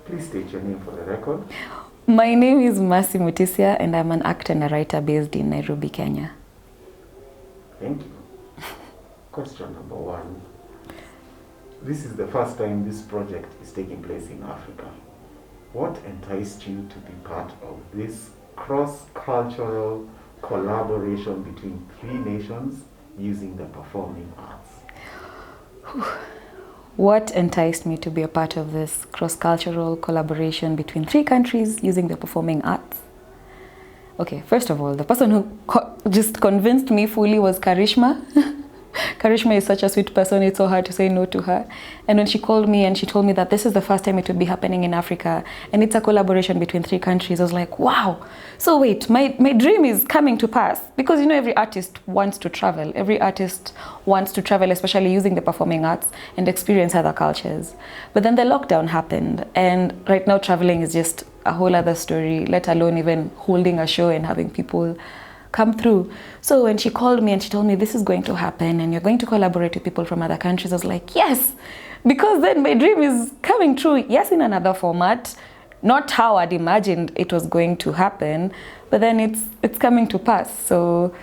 Please state your name for the record. My name is Mercy Mutisya and I'm an actor and a writer based in Nairobi, Kenya. Thank you. Question number 1. This is the first time this project is taking place in Africa. What enticed you to be part of this cross-cultural collaboration between 3 nations using the performing arts? What enticed me to be a part of this cross-cultural collaboration between 3 countries using the performing arts? Okay, first of all, the person who just convinced me fully was Karishma. Karishma is such a sweet person, it's so hard to say no to her. And when she called me and she told me that this is the first time it would be happening in Africa and it's a collaboration between 3 countries, I was like, wow. So wait, my dream is coming to pass. Because you know, every artist wants to travel. Every artist wants to travel, especially using the performing arts and experience other cultures. But then the lockdown happened and right now traveling is just a whole other story, let alone even holding a show and having people come through. So when she called me and she told me this is going to happen and you're going to collaborate with people from other countries, I was like, yes, because then my dream is coming true. Yes, in another format, not how I'd imagined it was going to happen, but then it's coming to pass. So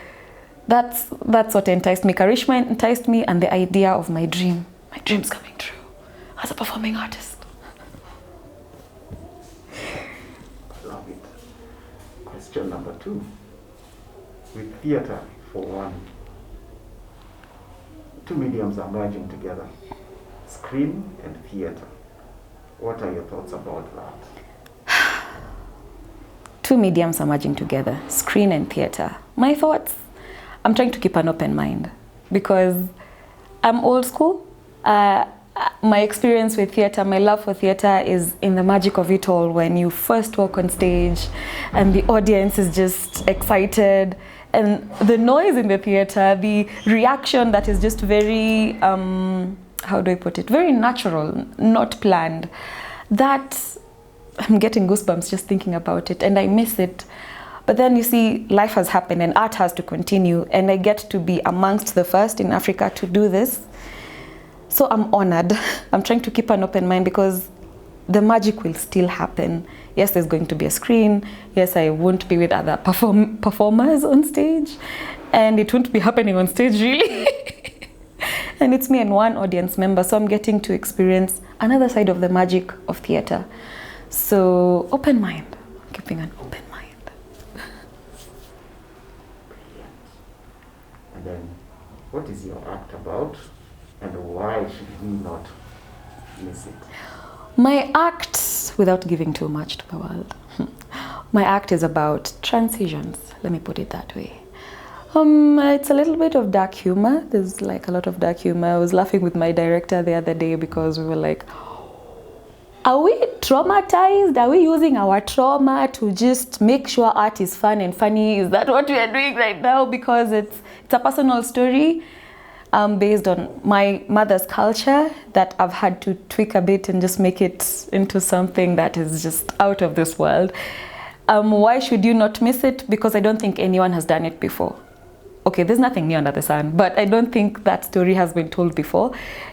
that's what enticed me. Karishma enticed me and the idea of my dream's coming true as a performing artist. Love it. Question number 2. With theater, for one, 2 mediums are merging together, screen and theater. What are your thoughts about that? 2 mediums are merging together, screen and theater. My thoughts? I'm trying to keep an open mind because I'm old school. My experience with theater, my love for theater is in the magic of it all when you first walk on stage and the audience is just excited and the noise in the theater, the reaction that is just very, how do I put it, very natural, not planned. That, I'm getting goosebumps just thinking about it and I miss it. But then you see, life has happened and art has to continue and I get to be amongst the first in Africa to do this. So I'm honored. I'm trying to keep an open mind because the magic will still happen. Yes, there's going to be a screen. Yes, I won't be with other performers on stage. And it won't be happening on stage, really. And it's me and one audience member. So I'm getting to experience another side of the magic of theater. So open mind, keeping an open mind. And then, what is your act about? And why should we not miss it? My act, without giving too much to the world, my act is about transitions, let me put it that way. It's a little bit of dark humor. There's like a lot of dark humor. I was laughing with my director the other day because we were like, are we traumatized? Are we using our trauma to just make sure art is fun and funny? Is that what we are doing right now? Because it's a personal story. Based on my mother's culture that I've had to tweak a bit and just make it into something that is just out of this world. Why should you not miss it? Because I don't think anyone has done it before. Okay, there's nothing new under the sun, but I don't think that story has been told before.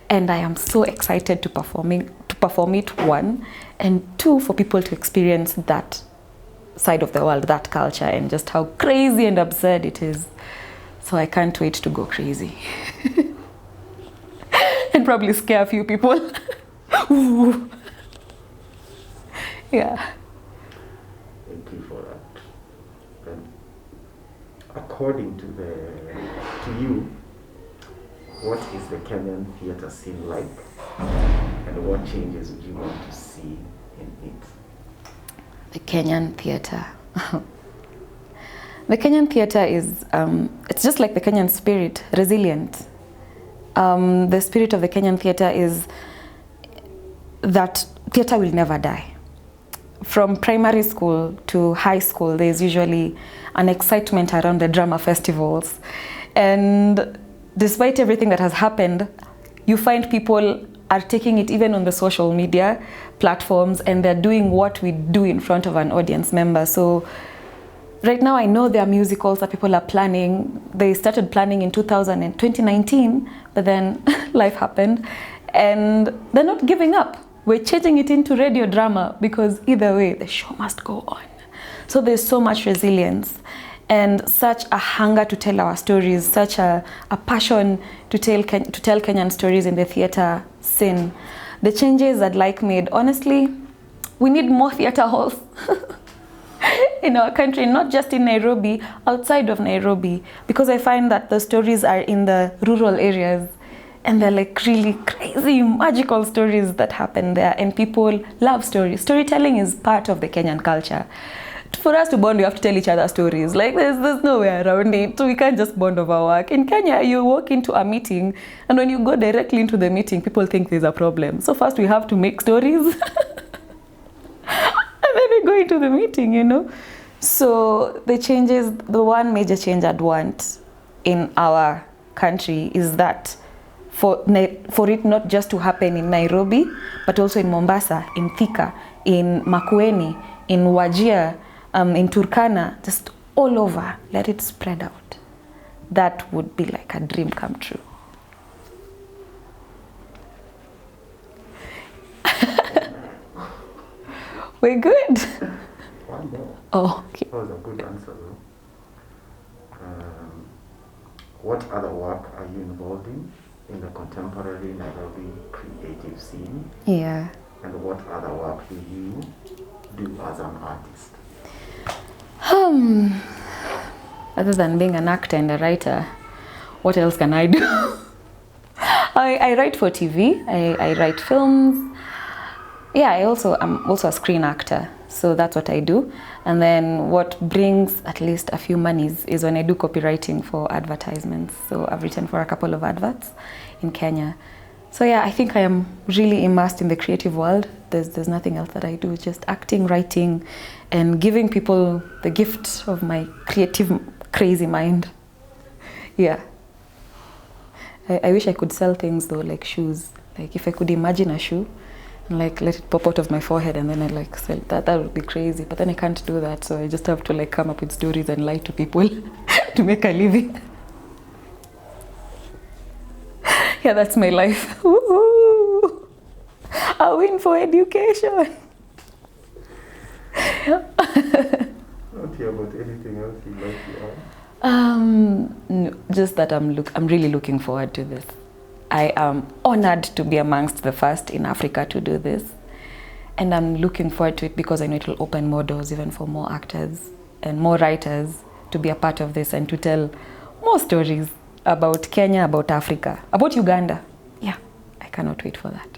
And I am so excited to perform it, 1, and 2, for people to experience that side of the world, that culture, and just how crazy and absurd it is. So I can't wait to go crazy. And probably scare a few people. Ooh. Yeah. Thank you for that. Then, according to you, what is the Kenyan theatre scene like? And what changes would you want to see in it? The Kenyan theatre. The Kenyan theatre is, it's just like the Kenyan spirit, resilient. The spirit of the Kenyan theatre is that theatre will never die. From primary school to high school, there's usually an excitement around the drama festivals. And despite everything that has happened, you find people are taking it even on the social media platforms and they're doing what we do in front of an audience member. So right now I know there are musicals that people are planning. They started planning in 2019, but then life happened and they're not giving up. we're changing it into radio drama because either way, the show must go on. So there's so much resilience and such a hunger to tell our stories, such a passion to tell Kenyan stories in the theatre scene. The changes I'd like made, honestly, we need more theatre halls in our country, not just in Nairobi, outside of Nairobi, because I find that the stories are in the rural areas and they're like really crazy, magical stories that happen there, and people love stories. Storytelling is part of the Kenyan culture. For us to bond, we have to tell each other stories. Like there's no way around it. We can't just bond over work. In Kenya, you walk into a meeting, and when you go directly into the meeting, people think there's a problem. So first we have to make stories, and then we go into the meeting, you know. So the changes, the one major change I'd want in our country is that for it not just to happen in Nairobi, but also in Mombasa, in Thika, in Makueni, in Wajir, in Turkana, just all over, let it spread out. That would be like a dream come true. We're good. One more. Oh, okay. That was a good answer, though. What other work are you involved in the contemporary Nairobi creative scene? Yeah. And what other work do you do as an artist? Other than being an actor and a writer, what else can I do? I write for TV. I write films. Yeah, I'm also a screen actor, so that's what I do. And then what brings at least a few monies is when I do copywriting for advertisements. So I've written for a couple of adverts in Kenya. So yeah, I think I am really immersed in the creative world. There's nothing else that I do, just acting, writing, and giving people the gift of my creative, crazy mind. Yeah. I wish I could sell things though, like shoes. Like if I could imagine a shoe and like let it pop out of my forehead and then I like sell that would be crazy. But then I can't do that, so I just have to like come up with stories and lie to people to make a living. Yeah, that's my life. Woo-hoo! A win for education. Not hear about anything else you'd like to add? No, just that I'm really looking forward to this. I am honored to be amongst the first in Africa to do this. And I'm looking forward to it because I know it will open more doors even for more actors and more writers to be a part of this and to tell more stories about Kenya, about Africa, about Uganda. Yeah, I cannot wait for that.